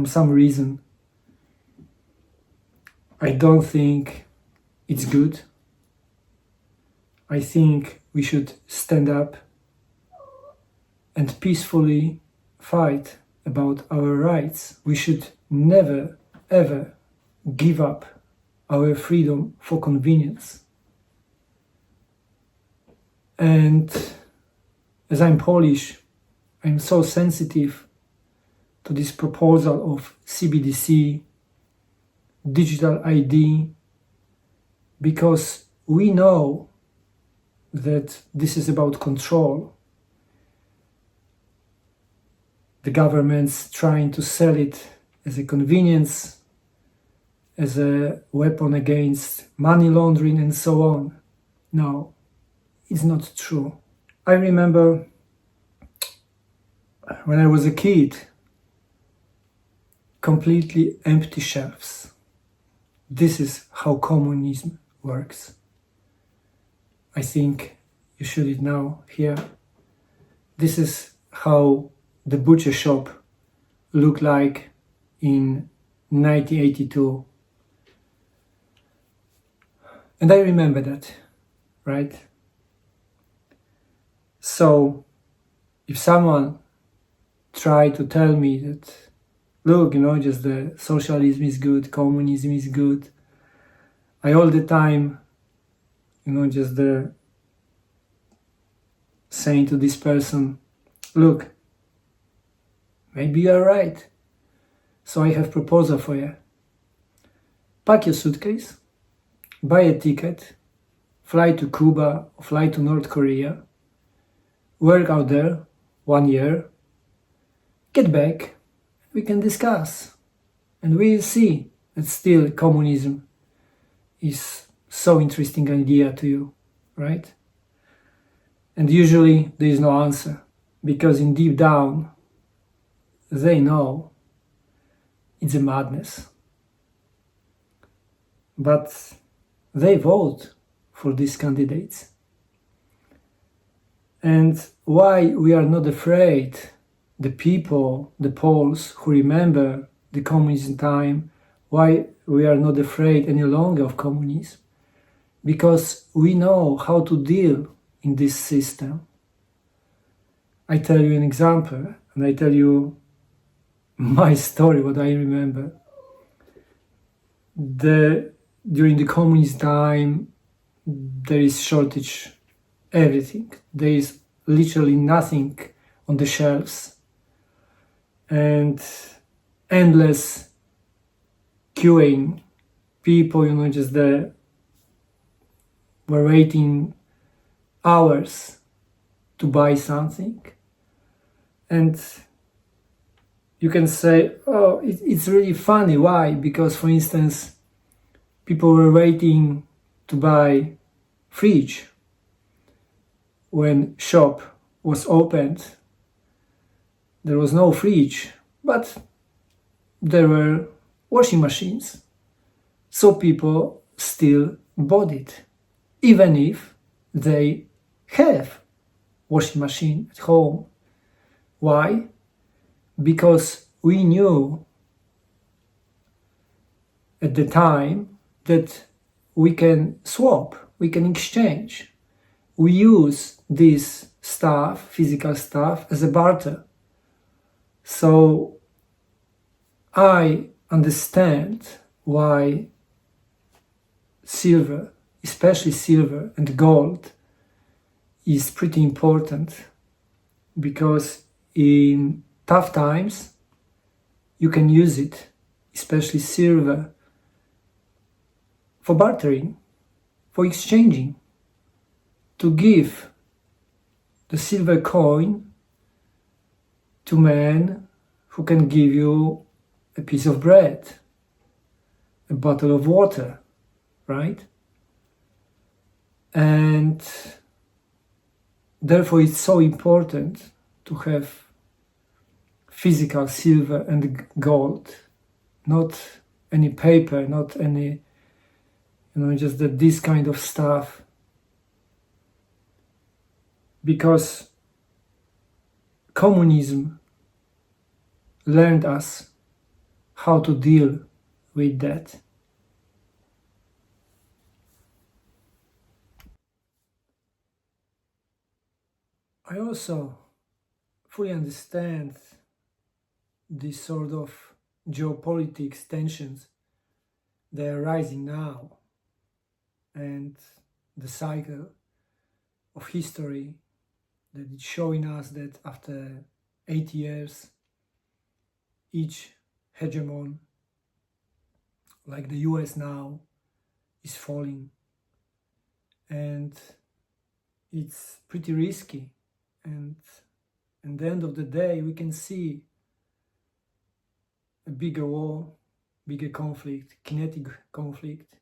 some reason, I don't think it's good. I think we should stand up and peacefully fight about our rights. We should never, ever give up our freedom for convenience. And as I'm Polish, I'm so sensitive to this proposal of CBDC, digital ID, because we know that this is about control. The government's trying to sell it as a convenience, as a weapon against money laundering and so on. No, it's not true. I remember when I was a kid, completely empty shelves. This is how communism works. I think you should it now here. This is how the butcher shop looked like in 1982. And I remember that, right? So if someone tried to tell me that, look, just the socialism is good, communism is good, I all the time, just the saying to this person, look, maybe you are right. So I have proposal for you. Pack your suitcase, buy a ticket, fly to Cuba, or fly to North Korea, work out there 1 year, get back, we can discuss. And we'll see that still communism is so interesting idea to you, right? And usually there is no answer, because in deep down, they know it's a madness. But they vote for these candidates. And why we are not afraid, the people, the Poles who remember the communism time, why we are not afraid any longer of communism? Because we know how to deal in this system. I tell you an example, and I tell you my story, what I remember. During the communist time, there is shortage everything. There is literally nothing on the shelves, and endless queuing. People, just there were waiting hours to buy something. And you can say, oh, it's really funny. Why? Because, for instance, people were waiting to buy fridge when shop was opened. There was no fridge, but there were washing machines. So people still bought it, even if they have washing machine at home. Why? Because we knew at the time that we can swap, we can exchange. We use this stuff, physical stuff, as a barter. So I understand why silver, especially silver and gold, is pretty important, because in tough times you can use it, especially silver, for bartering, for exchanging, to give the silver coin to men who can give you a piece of bread, a bottle of water, right? And therefore it's so important to have physical silver and gold, not any paper, not any, just this kind of stuff. Because communism learned us how to deal with that. I also fully understand this sort of geopolitics tensions that are rising now, and the cycle of history that is showing us that after 80 years, each hegemon, like the US now, is falling. And it's pretty risky. And at the end of the day, we can see a bigger war, bigger conflict, kinetic conflict,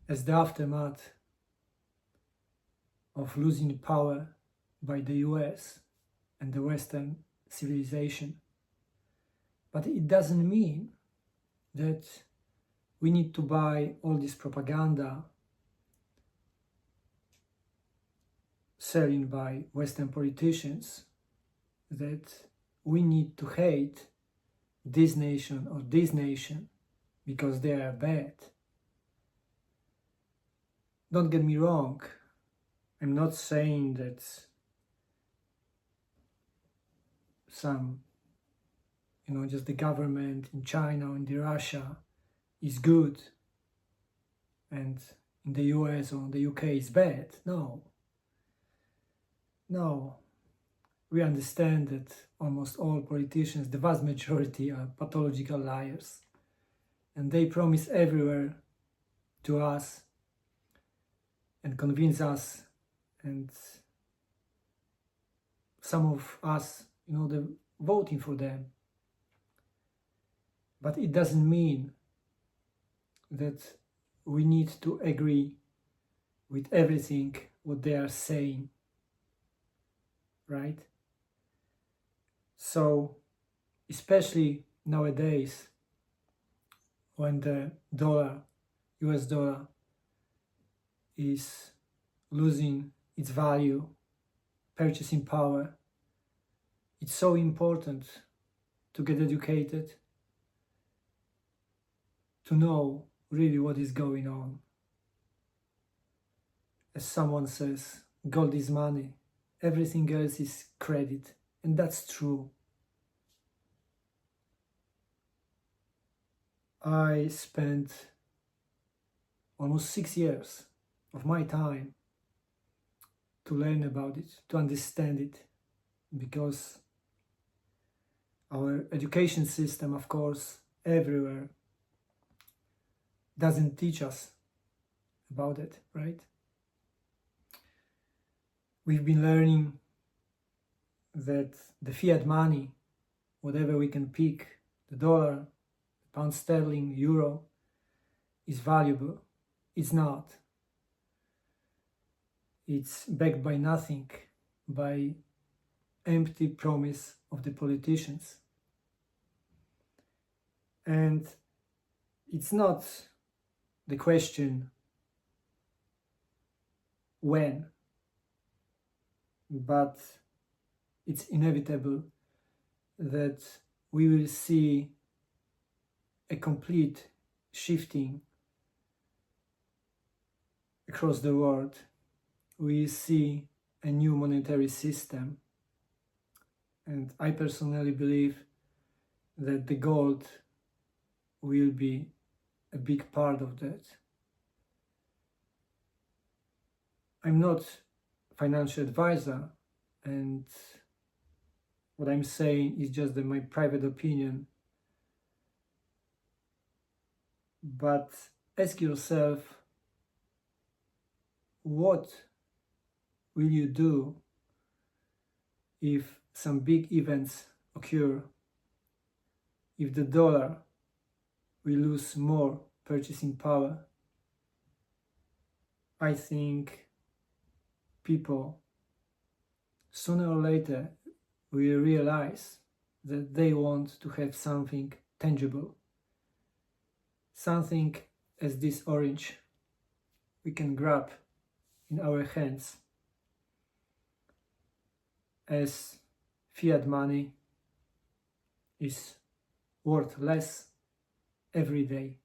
as the aftermath of losing power by the US and the Western civilization. But it doesn't mean that we need to buy all this propaganda selling by Western politicians, that we need to hate this nation or this nation because they are bad. Don't get me wrong, I'm not saying that some, just the government in China or in Russia is good and in the US or the UK is bad. No, we understand that almost all politicians, the vast majority, are pathological liars, and they promise everywhere to us and convince us, and some of us, they're voting for them. But it doesn't mean that we need to agree with everything what they are saying, right? So, especially nowadays, when the US dollar, is losing its value, purchasing power, it's so important to get educated, to know really what is going on. As someone says, gold is money, everything else is credit, and that's true. I spent almost 6 years of my time to learn about it, to understand it, because our education system, of course, everywhere, doesn't teach us about it, right? We've been learning that the fiat money, whatever we can pick, the dollar, the pound sterling, euro, is valuable. It's not. It's backed by nothing, by empty promise of the politicians. And it's not the question when, but it's inevitable that we will see a complete shifting across the world. We see a new monetary system, and I personally believe that the gold will be a big part of that. I'm not a financial advisor, and what I'm saying is just my private opinion. But ask yourself, what will you do if some big events occur, if the dollar will lose more purchasing power? I think people sooner or later will realize that they want to have something tangible, something as this orange we can grab in our hands, as fiat money is worth less every day.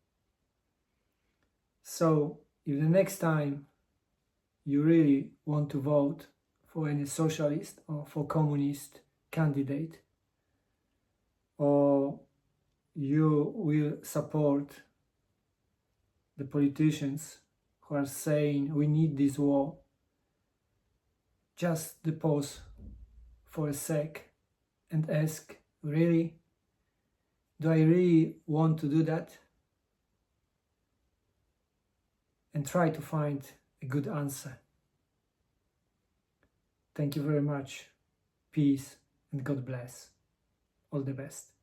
So if the next time you really want to vote for any socialist or for communist candidate, or you will support the politicians who are saying we need this war, just pause for a sec and ask, really? Do I really want to do that? And try to find a good answer. Thank you very much. Peace and God bless. All the best.